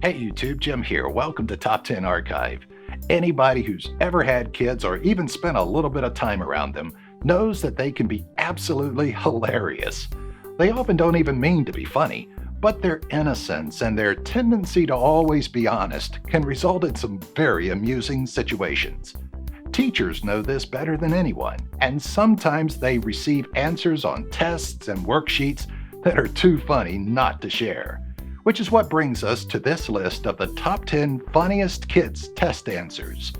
Hey YouTube, Jim here. Welcome to Top 10 Archive. Anybody who's ever had kids or even spent a little bit of time around them knows that they can be absolutely hilarious. They often don't even mean to be funny, but their innocence and their tendency to always be honest can result in some very amusing situations. Teachers know this better than anyone, and sometimes they receive answers on tests and worksheets that are too funny not to share. Which is what brings us to this list of the top 10 funniest kids test answers.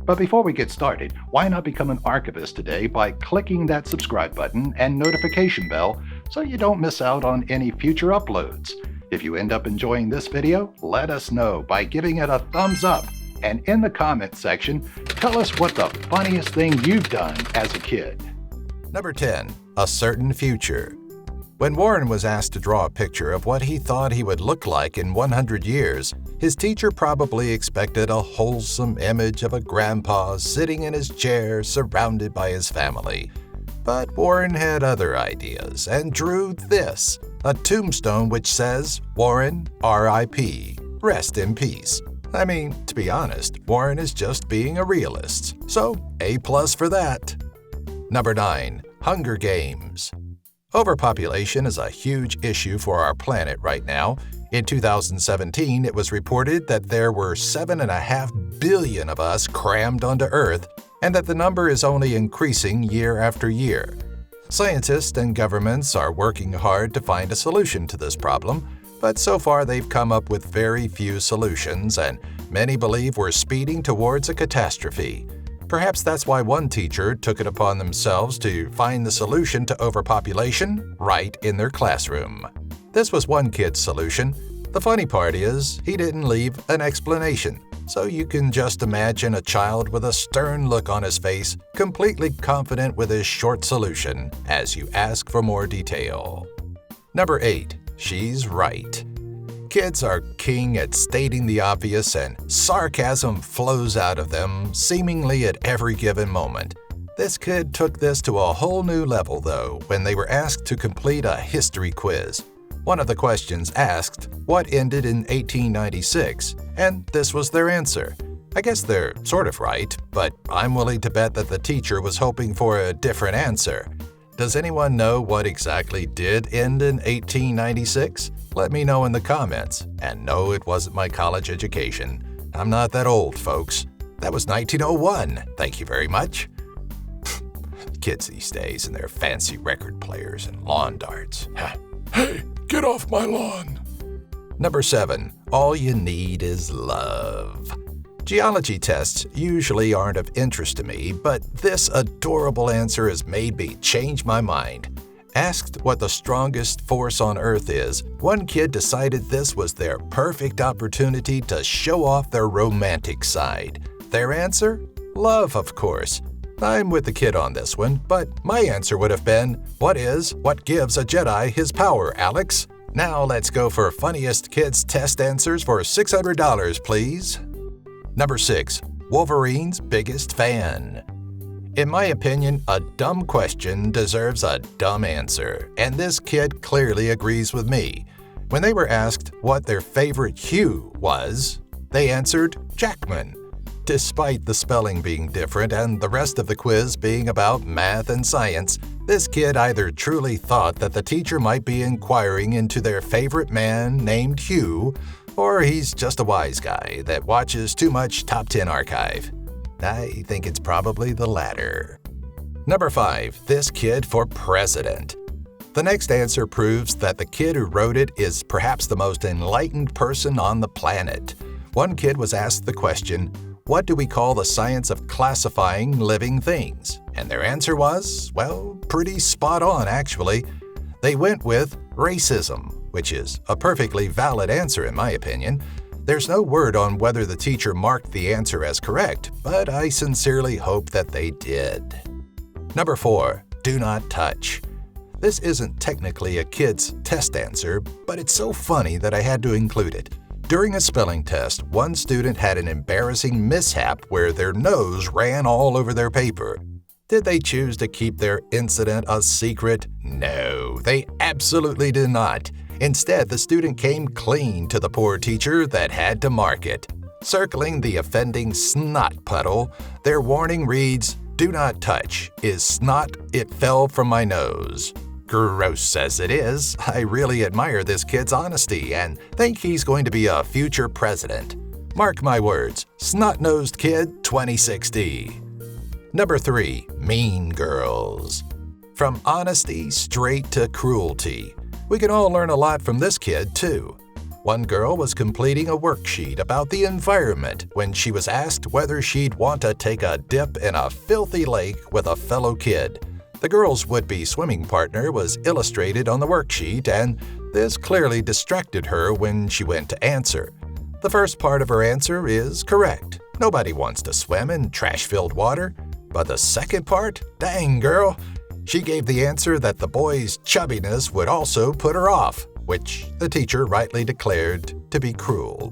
But before we get started, why not become an archivist today by clicking that subscribe button and notification bell so you don't miss out on any future uploads. If you end up enjoying this video, let us know by giving it a thumbs up, and in the comments section, tell us what the funniest thing you've done as a kid. Number 10. A certain future. When Warren was asked to draw a picture of what he thought he would look like in 100 years, his teacher probably expected a wholesome image of a grandpa sitting in his chair surrounded by his family. But Warren had other ideas and drew this, a tombstone which says, Warren, R.I.P., rest in peace. I mean, to be honest, Warren is just being a realist, so A+ for that. Number 9. Hunger Games. Overpopulation is a huge issue for our planet right now. In 2017, it was reported that there were 7.5 billion of us crammed onto Earth, and that the number is only increasing year after year. Scientists and governments are working hard to find a solution to this problem, but so far they've come up with very few solutions, and many believe we're speeding towards a catastrophe. Perhaps that's why one teacher took it upon themselves to find the solution to overpopulation right in their classroom. This was one kid's solution. The funny part is, he didn't leave an explanation, so you can just imagine a child with a stern look on his face, completely confident with his short solution, as you ask for more detail. Number 8. She's right. Kids are king at stating the obvious, and sarcasm flows out of them seemingly at every given moment. This kid took this to a whole new level, though, when they were asked to complete a history quiz. One of the questions asked, what ended in 1896? And this was their answer. I guess they're sort of right, but I'm willing to bet that the teacher was hoping for a different answer. Does anyone know what exactly did end in 1896? Let me know in the comments. And no, it wasn't my college education. I'm not that old, folks. That was 1901. Thank you very much. Kids these days and their fancy record players and lawn darts. Hey, get off my lawn. Number 7. All you need is love. Geology tests usually aren't of interest to me, but this adorable answer has made me change my mind. Asked what the strongest force on Earth is, one kid decided this was their perfect opportunity to show off their romantic side. Their answer? Love, of course. I'm with the kid on this one, but my answer would have been, what gives a Jedi his power, Alex? Now let's go for funniest kids test answers for $600, please. Number 6. Wolverine's biggest fan. In my opinion, a dumb question deserves a dumb answer, and this kid clearly agrees with me. When they were asked what their favorite hue was, they answered Jackman. Despite the spelling being different and the rest of the quiz being about math and science, this kid either truly thought that the teacher might be inquiring into their favorite man named Hugh, or he's just a wise guy that watches too much Top 10 Archive. I think it's probably the latter. Number 5. This kid for president. The next answer proves that the kid who wrote it is perhaps the most enlightened person on the planet. One kid was asked the question, what do we call the science of classifying living things? And their answer was, well, pretty spot on actually. They went with racism, which is a perfectly valid answer in my opinion. There's no word on whether the teacher marked the answer as correct, but I sincerely hope that they did. Number 4. Do not touch. This isn't technically a kid's test answer, but it's so funny that I had to include it. During a spelling test, one student had an embarrassing mishap where their nose ran all over their paper. Did they choose to keep their incident a secret? No, they absolutely did not. Instead, the student came clean to the poor teacher that had to mark it. Circling the offending snot puddle, their warning reads, "Do not touch. Is snot, it fell from my nose." Gross as it is, I really admire this kid's honesty and think he's going to be a future president. Mark my words, Snot-Nosed Kid 2060. Number 3. Mean Girls. From honesty straight to cruelty. We can all learn a lot from this kid, too. One girl was completing a worksheet about the environment when she was asked whether she'd want to take a dip in a filthy lake with a fellow kid. The girl's would-be swimming partner was illustrated on the worksheet, and this clearly distracted her when she went to answer. The first part of her answer is correct. Nobody wants to swim in trash-filled water. But the second part? Dang, girl! She gave the answer that the boy's chubbiness would also put her off, which the teacher rightly declared to be cruel.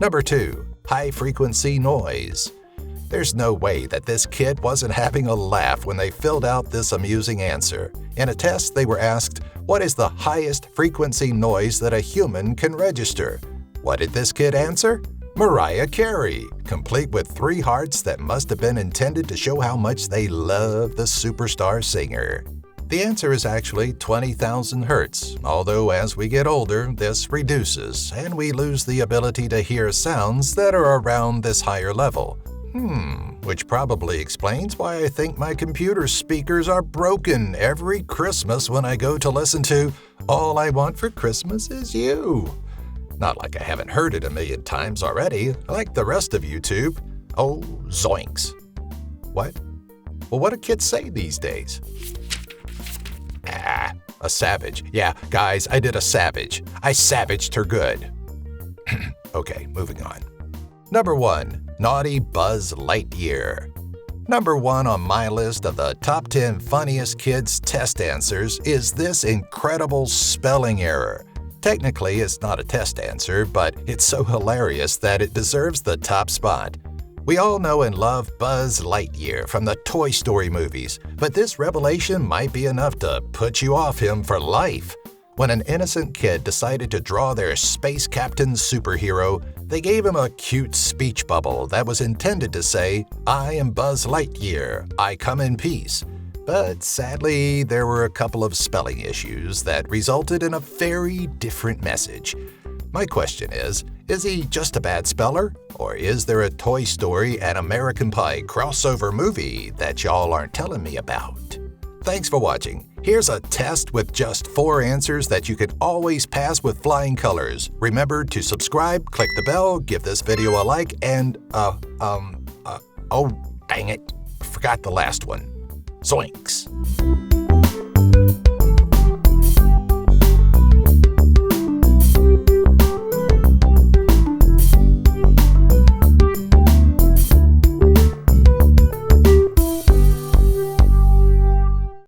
Number 2. High-frequency noise. There's no way that this kid wasn't having a laugh when they filled out this amusing answer. In a test, they were asked, what is the highest frequency noise that a human can register? What did this kid answer? Mariah Carey, complete with 3 hearts that must have been intended to show how much they love the superstar singer. The answer is actually 20,000 hertz, although as we get older, this reduces, and we lose the ability to hear sounds that are around this higher level. Which probably explains why I think my computer speakers are broken every Christmas when I go to listen to All I Want for Christmas Is You. Not like I haven't heard it a million times already, like the rest of YouTube. Oh, zoinks. What? Well, what do kids say these days? A savage. Yeah, guys, I did a savage. I savaged her good. Okay, moving on. Number 1. Naughty Buzz Lightyear. Number 1 on my list of the top 10 funniest kids test answers is this incredible spelling error. Technically, it's not a test answer, but it's so hilarious that it deserves the top spot. We all know and love Buzz Lightyear from the Toy Story movies, but this revelation might be enough to put you off him for life. When an innocent kid decided to draw their space captain superhero, they gave him a cute speech bubble that was intended to say, "I am Buzz Lightyear, I come in peace." But sadly, there were a couple of spelling issues that resulted in a very different message. My question is he just a bad speller? Or is there a Toy Story and American Pie crossover movie that y'all aren't telling me about? Thanks for watching. Here's a test with just 4 answers that you can always pass with flying colors. Remember to subscribe, click the bell, give this video a like, and, oh, dang it, forgot the last one. Zoinks.